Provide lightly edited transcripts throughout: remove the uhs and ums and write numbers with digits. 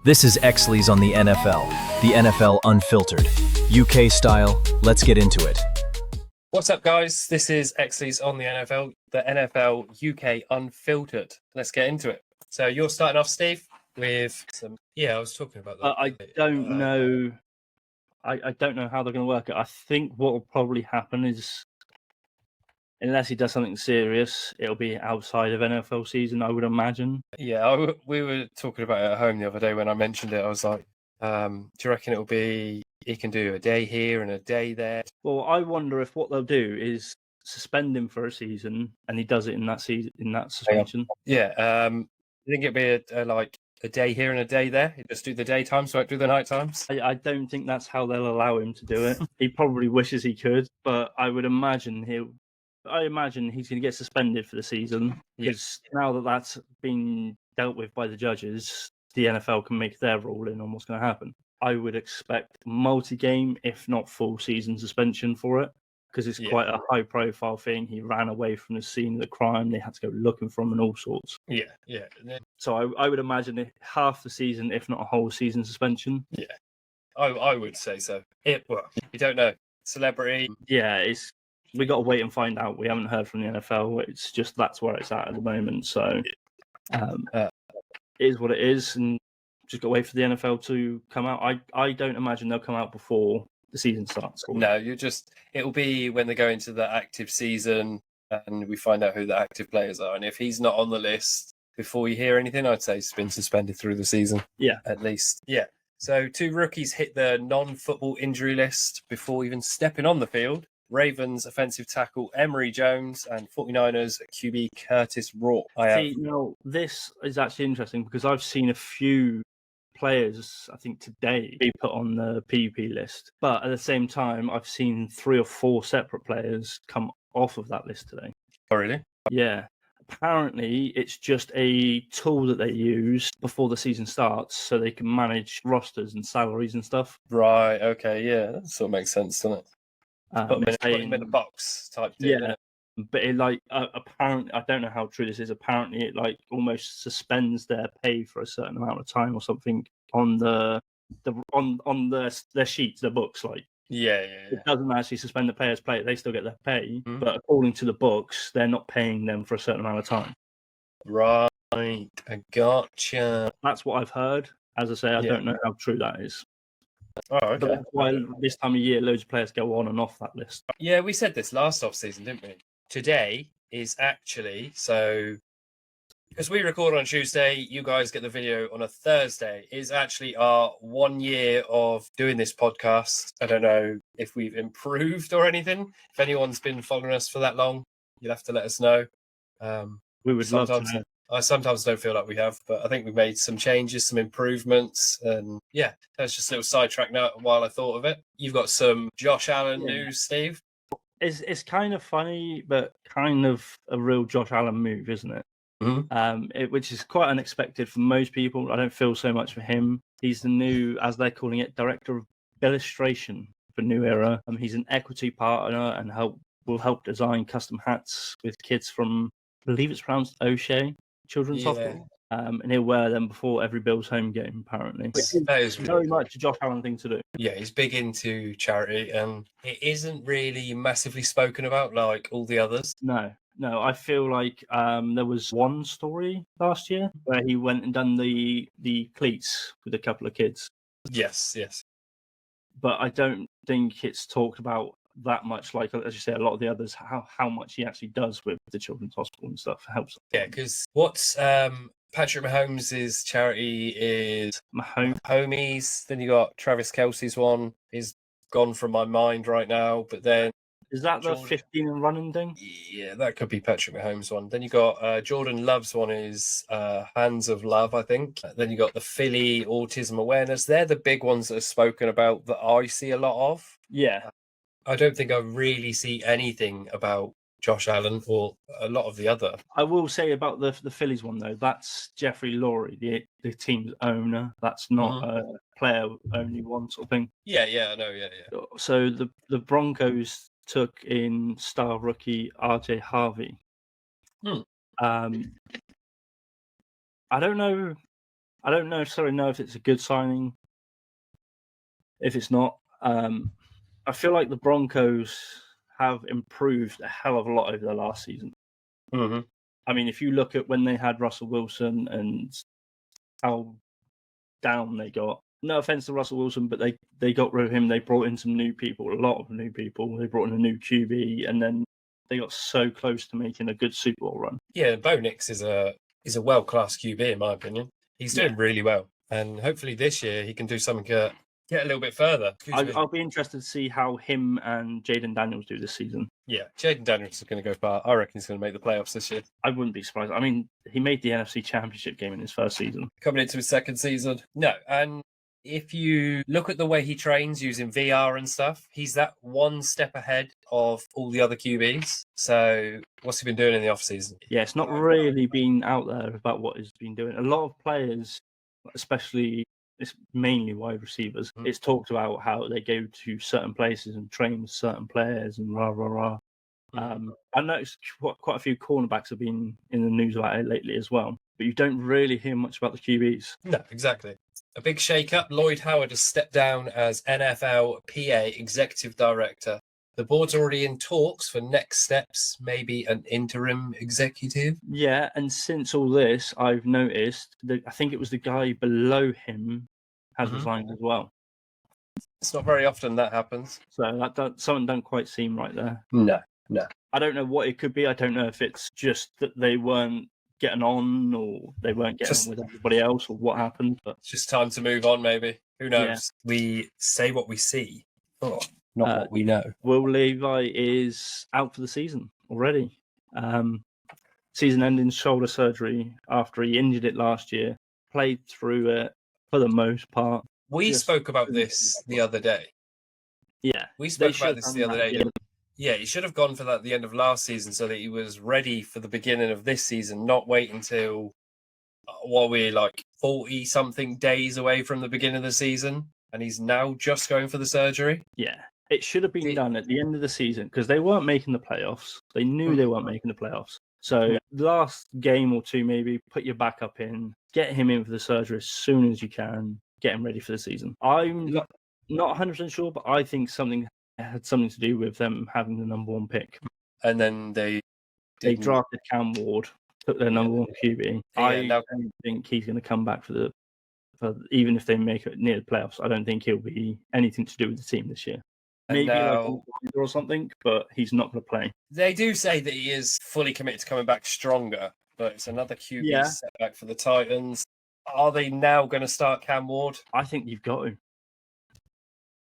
This is Exleys on the NFL Unfiltered. UK style, let's get into it. What's up, guys? This is Exleys on the NFL UK Unfiltered. Let's get into it. So you're starting off, Steve, with some... Yeah, I was talking about that. I don't know. I don't know how they're going to work it. I think what will probably happen is, unless he does something serious, it'll be outside of NFL season, I would imagine. Yeah, we were talking about it at home the other day when I mentioned it. I was like, do you reckon it'll be he can do a day here and a day there? Well, I wonder if what they'll do is suspend him for a season, and he does it in that season, in that suspension. Yeah, I think it'd be a day here and a day there. You just do the daytime, so I do the night times. I don't think that's how they'll allow him to do it. He probably wishes he could, but I would imagine he's going to get suspended for the season, because now that that's been dealt with by the judges, the NFL can make their ruling on what's going to happen. I would expect multi-game, if not full season suspension for it, because it's quite a high-profile thing. He ran away from the scene of the crime. They had to go looking for him and all sorts. Yeah. So I would imagine half the season, if not a whole season suspension. Yeah, I would say so. You don't know. Celebrity. Yeah, we got to wait and find out. We haven't heard from the NFL. It's just that's where it's at the moment. So it is what it is, and just got to wait for the NFL to come out. I don't imagine they'll come out before the season starts. No, it'll be when they go into the active season and we find out who the active players are. And if he's not on the list before you hear anything, I'd say he's been suspended through the season. Yeah. At least. Yeah. So 2 rookies hit the non-football injury list before even stepping on the field. Ravens offensive tackle Emory Jones and 49ers QB Curtis Rourke. This is actually interesting because I've seen a few players, I think today, be put on the PUP list. But at the same time, I've seen 3 or 4 separate players come off of that list today. Oh, really? Yeah. Apparently, it's just a tool that they use before the season starts so they can manage rosters and salaries and stuff. Right, okay, yeah. That sort of makes sense, doesn't it? Put them in a box type thing. Yeah. But it apparently, I don't know how true this is. Apparently, it almost suspends their pay for a certain amount of time or something on their sheets, their books. It doesn't actually suspend the players' pay; they still get their pay. Mm-hmm. But according to the books, they're not paying them for a certain amount of time. Right, I gotcha. That's what I've heard. As I say, I don't know how true that is. Oh, okay. But that's why this time of year, loads of players go on and off that list. Yeah, we said this last offseason, didn't we? Today is actually, because we record on Tuesday, you guys get the video on a Thursday, is actually our 1 year of doing this podcast. I don't know if we've improved or anything. If anyone's been following us for that long, you'll have to let us know. We would love to know. I sometimes don't feel like we have, but I think we've made some changes, some improvements, and that's just a little sidetrack now while I thought of it. You've got some Josh Allen news, Steve. It's kind of funny, but kind of a real Josh Allen move, isn't it? Mm-hmm. Which is quite unexpected for most people. I don't feel so much for him. He's the new, as they're calling it, director of illustration for New Era. He's an equity partner and will help design custom hats with kids from, I believe it's pronounced O'Shea Children's Hospital. And he'll wear them before every Bills home game, apparently. That is very much a Josh Allen thing to do. Yeah, he's big into charity, and it isn't really massively spoken about like all the others. No, I feel like there was one story last year where he went and done the cleats with a couple of kids. Yes. But I don't think it's talked about that much, like, as you say, a lot of the others, how much he actually does with the Children's Hospital and stuff helps. Yeah, because what's Patrick Mahomes' charity is Mahomes. Then you got Travis Kelce's one. Is gone from my mind right now, but then is that the 15 and running thing? Yeah, that could be Patrick Mahomes' one. Then you got Jordan Love's one is Hands of Love, I think. Then you got the Philly Autism Awareness. They're the big ones that are spoken about that I see a lot of. Yeah. I don't think I really see anything about Josh Allen or a lot of the other. I will say about the Phillies one, though, that's Jeffrey Lurie, the team's owner. That's not a player-only one sort of thing. Yeah, I know, yeah. So the Broncos took in star rookie RJ Harvey. I don't know I don't necessarily know if it's a good signing. If it's not, I feel like the Broncos have improved a hell of a lot over the last season. Mm-hmm. I mean, if you look at when they had Russell Wilson and how down they got. No offense to Russell Wilson, but they got rid of him. They brought in some new people, a lot of new people. They brought in a new QB, and then they got so close to making a good Super Bowl run. Yeah, Bo Nix is a world-class QB in my opinion. He's doing really well, and hopefully this year he can do something get a little bit further. I'll be interested to see how him and Jaden Daniels do this season. Yeah, Jaden Daniels is going to go far. I reckon he's going to make the playoffs this year. I wouldn't be surprised. I mean, he made the NFC Championship game in his first season. Coming into his second season. No, and if you look at the way he trains using VR and stuff, he's that one step ahead of all the other QBs. So what's he been doing in the offseason? Yeah, it's not really been out there about what he's been doing. A lot of players, especially it's mainly wide receivers, it's talked about how they go to certain places and train with certain players and rah, rah, rah. I noticed quite a few cornerbacks have been in the news about it lately as well, but you don't really hear much about the QBs. No, exactly. A big shake-up. Lloyd Howard has stepped down as NFL PA Executive Director. The board's already in talks for next steps, maybe an interim executive. Yeah, and since all this, I've noticed that I think it was the guy below him has resigned as well. It's not very often that happens. So something don't quite seem right there. No. I don't know what it could be. I don't know if it's just that they weren't getting on or they weren't getting on with everybody else or what happened. But it's just time to move on, maybe. Who knows? Yeah. We say what we see, not what we know. Will Levi is out for the season already. Season-ending shoulder surgery after he injured it last year. Played through it for the most part. We spoke about this the other day. Yeah. We spoke about this the other day. Yeah, he should have gone for that at the end of last season so that he was ready for the beginning of this season, not wait until, we're like 40-something days away from the beginning of the season, and he's now just going for the surgery. Yeah, it should have been done at the end of the season because they weren't making the playoffs. They knew they weren't making the playoffs. So last game or two, maybe, put your backup in, get him in for the surgery as soon as you can, get him ready for the season. I'm not 100% sure, but I think something had something to do with them having the number one pick. And then they drafted Cam Ward, took their number one QB. I don't think he's going to come back for even if they make it near the playoffs. I don't think he'll be anything to do with the team this year. Maybe or something, but he's not going to play. They do say that he is fully committed to coming back stronger, but it's another QB setback for the Titans. Are they now going to start Cam Ward? I think you've got to.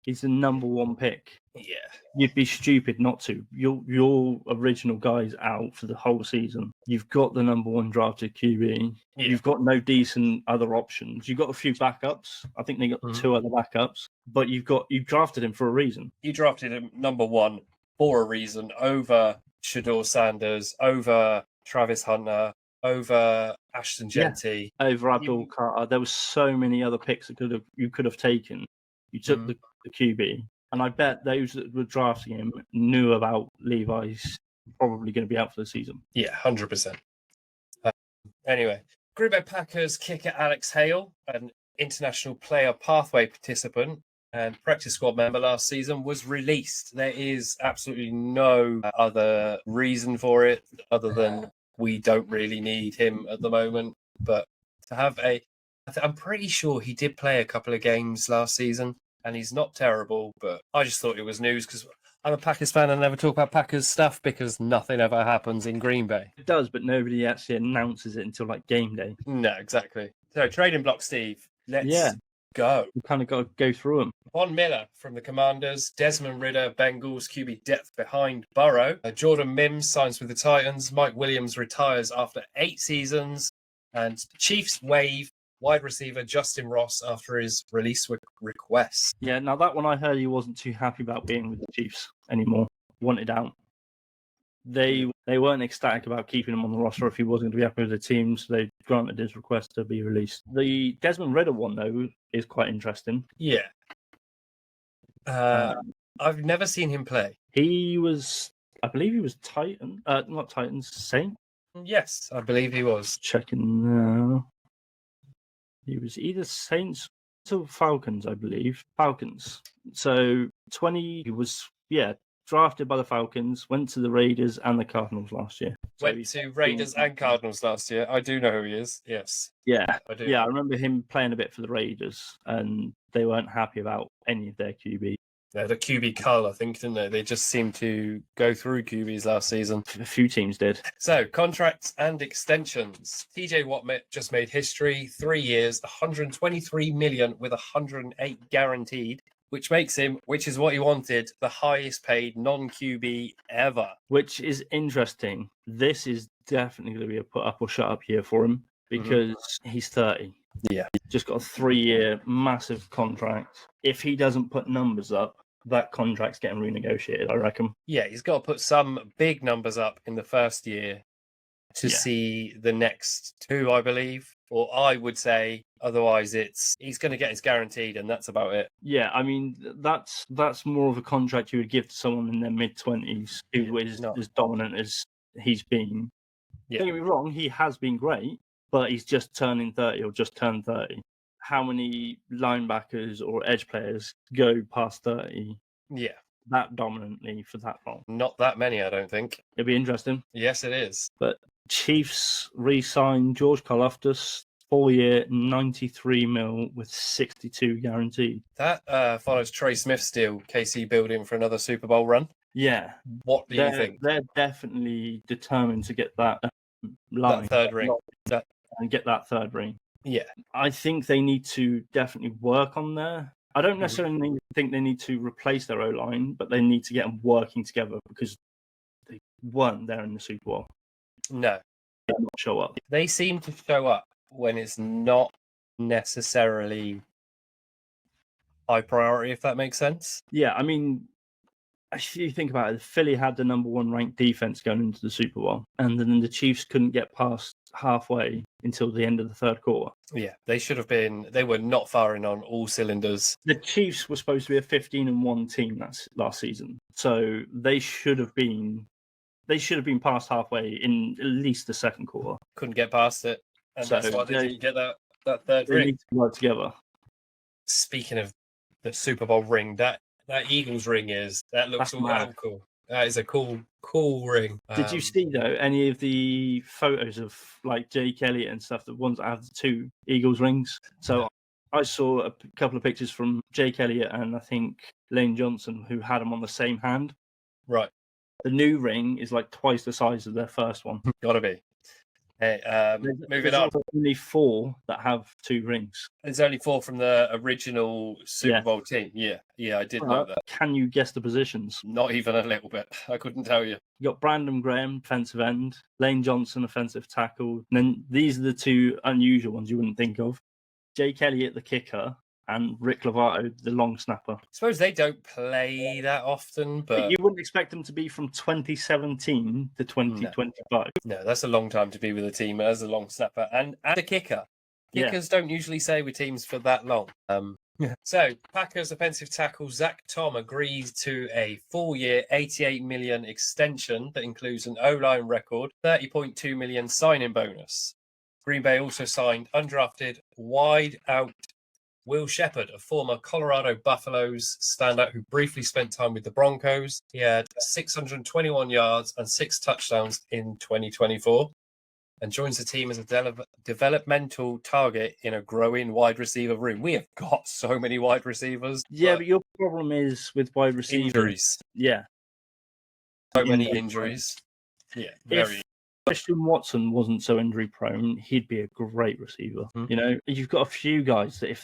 He's the number one pick. Yeah. You'd be stupid not to. Your original guy's out for the whole season. You've got the number one drafted QB. Yeah. You've got no decent other options. You've got a few backups. I think they got two other backups. But you drafted him for a reason. You drafted him number one for a reason over Shedeur Sanders, over Travis Hunter, over Ashton Jeanty. Yeah. Over Abdul Carter. There were so many other picks that you could have taken. You took the QB. And I bet those that were drafting him knew about Levi's probably going to be out for the season. Yeah, 100%. Anyway, Green Bay Packers kicker Alex Hale, an international player pathway participant and practice squad member last season, was released. There is absolutely no other reason for it other than we don't really need him at the moment. But to have I'm pretty sure he did play a couple of games last season. And he's not terrible, but I just thought it was news because I'm a Packers fan and I never talk about Packers stuff because nothing ever happens in Green Bay. It does, but nobody actually announces it until like game day. No, exactly. So trading block, Steve. Let's go. We kind of got to go through them. Von Miller from the Commanders, Desmond Ridder, Bengals, QB depth behind Burrow. Jordan Mims signs with the Titans. Mike Williams retires after 8 seasons. And Chiefs waive wide receiver Justyn Ross after his release request. Yeah, now that one I heard he wasn't too happy about being with the Chiefs anymore. Wanted out. They weren't ecstatic about keeping him on the roster if he wasn't going to be happy with the team, so they granted his request to be released. The Desmond Ridder one, though, is quite interesting. Yeah. I've never seen him play. I believe he was not Titans, Saints? Yes, I believe he was. Checking now. He was either Saints or Falcons, I believe. Falcons. So he was drafted by the Falcons, went to the Raiders and the Cardinals last year. So Went to Raiders and Cardinals last year. I do know who he is. Yes. Yeah, I do. yeah, I remember him playing a bit for the Raiders, and they weren't happy about any of their QB. Yeah, the QB cull, I think, didn't they? They just seemed to go through QBs last season. A few teams did. So, contracts and extensions. TJ Watt just made history. 3 years, 123 million with 108 guaranteed, which makes him, which is what he wanted, the highest paid non-QB ever. Which is interesting. This is definitely going to be a put up or shut up year for him because he's 30. Yeah. Just got a 3-year massive contract. If he doesn't put numbers up, that contract's getting renegotiated, I reckon. Yeah, he's got to put some big numbers up in the first year to see the next 2, I believe. Or I would say, otherwise he's going to get his guaranteed and that's about it. Yeah, I mean, that's more of a contract you would give to someone in their mid-20s who is as dominant as he's been. Yeah. Don't get me wrong, he has been great, but he's just turning 30 or just turned 30. How many linebackers or edge players go past 30 that dominantly for that long? Not that many, I don't think. It'd be interesting. Yes, it is. But Chiefs re-signed George Karlaftis, 4-year, 93 mil with 62 guaranteed. That follows Trey Smith's deal, KC building for another Super Bowl run. Yeah. What do you think? They're definitely determined to get that line. That third ring. And get that third ring. Yeah. I think they need to definitely work on there. I don't necessarily think they need to replace their O-line, but they need to get them working together because they weren't there in the Super Bowl. No. They did not show up. They seem to show up when it's not necessarily high priority, if that makes sense. Yeah, I mean, if you think about it, Philly had the number 1 ranked defense going into the Super Bowl, and then the Chiefs couldn't get past halfway until the end of the third quarter. Yeah, they were not firing on all cylinders. The Chiefs were supposed to be a 15-1 team last season, so they should have been past halfway in at least the second quarter. Couldn't get past it, and so that's why they didn't get that third ring. They need to work together. Speaking of the Super Bowl ring, that Eagles ring looks wow, cool. That is a cool ring. Did you see though any of the photos of like Jake Elliott and stuff, the ones that have the 2 Eagles rings? So I saw a couple of pictures from Jake Elliott and I think Lane Johnson who had them on the same hand. Right. The new ring is like twice the size of their first one. Gotta be. Hey, moving on. Only 4 that have 2 rings. There's only 4 from the original Super Bowl team. Yeah, I did know that. Can you guess the positions? Not even a little bit. I couldn't tell you. You got Brandon Graham, defensive end, Lane Johnson, offensive tackle. And then these are the 2 unusual ones you wouldn't think of. Jake Elliott, the kicker, and Rick Lovato, the long snapper. I suppose they don't play that often, but you wouldn't expect them to be from 2017 to 2025. No, that's a long time to be with a team as a long snapper and a kicker. Kickers don't usually stay with teams for that long. So, Packers offensive tackle Zach Tom agrees to a 4-year, $88 million extension that includes an O-line record, $30.2 million signing bonus. Green Bay also signed undrafted wide out Will Shepard, a former Colorado Buffaloes standout who briefly spent time with the Broncos. He had 621 yards and 6 touchdowns in 2024 and joins the team as a developmental target in a growing wide receiver room. We have got so many wide receivers. Yeah, but your problem is with wide receivers. Injuries. Yeah. So many injuries. Yeah, very. If Christian Watson wasn't so injury prone, he'd be a great receiver. You know, you've got a few guys that if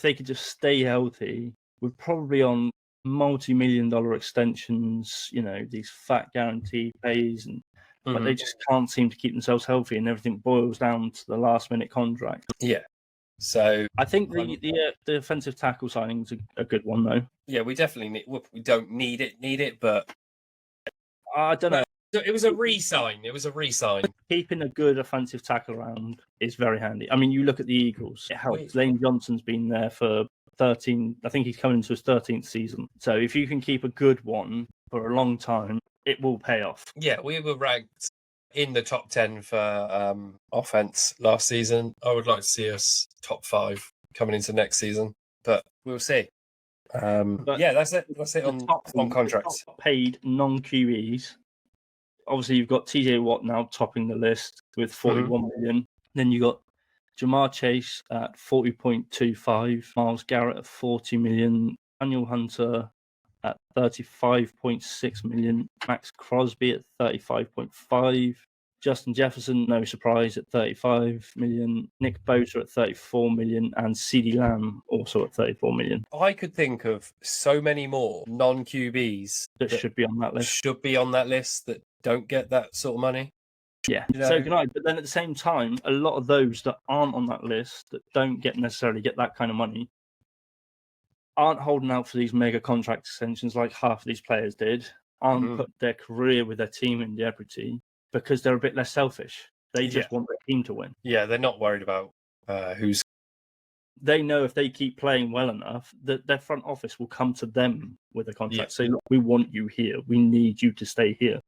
they could just stay healthy, we're probably on multi-million-dollar extensions, you know, these fat guaranteed pays, and but they just can't seem to keep themselves healthy, and everything boils down to the last-minute contract. Yeah. So I think the offensive tackle signing's a good one, though. Yeah, we definitely we don't need it, but I don't know. It was a re-sign. Keeping a good offensive tackle around is very handy. I mean, you look at the Eagles. It helps. Lane Johnson's been there for 13. I think he's coming into his 13th season. So if you can keep a good one for a long time, it will pay off. Yeah, we were ranked in the top 10 for offense last season. I would like to see us top 5 coming into next season, but we'll see. Yeah, that's it. That's it on contracts. Top paid non-QEs. Obviously, you've got TJ Watt now topping the list with 41 million. Then you got Jamar Chase at 40.25, Myles Garrett at 40 million, Daniel Hunter at 35.6 million, Max Crosby at 35.5, Justin Jefferson, no surprise, at 35 million, Nick Bosa at 34 million, and CeeDee Lamb also at 34 million. I could think of so many more non-QBs That should be on that list. That don't get that sort of money. Yeah, You know? so can I. But then at the same time, a lot of those that aren't on that list, that don't necessarily get that kind of money, aren't holding out for these mega contract extensions like half of these players did, aren't put their career with their team in jeopardy because they're a bit less selfish. They just want their team to win. Yeah, they're not worried about who's... They know if they keep playing well enough, that their front office will come to them with a contract. Say, look, we want you here. We need you to stay here.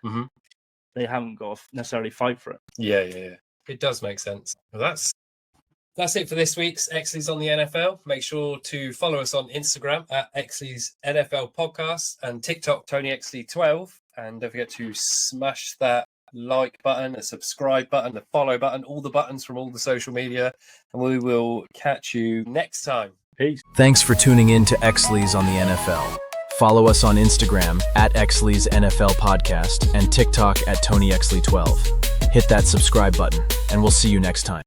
Mm-hmm. They haven't got to necessarily fight for it. Yeah. It does make sense. Well, that's it for this week's Exleys on the NFL. Make sure to follow us on Instagram at Exleys NFL Podcast and TikTok Tony Exley 12. And don't forget to smash that like button, a subscribe button, the follow button, all the buttons from all the social media. And we will catch you next time. Peace. Thanks for tuning in to Exleys on the NFL. Follow us on Instagram at Exleys NFL Podcast and TikTok at Tony Exley 12. Hit that subscribe button, and we'll see you next time.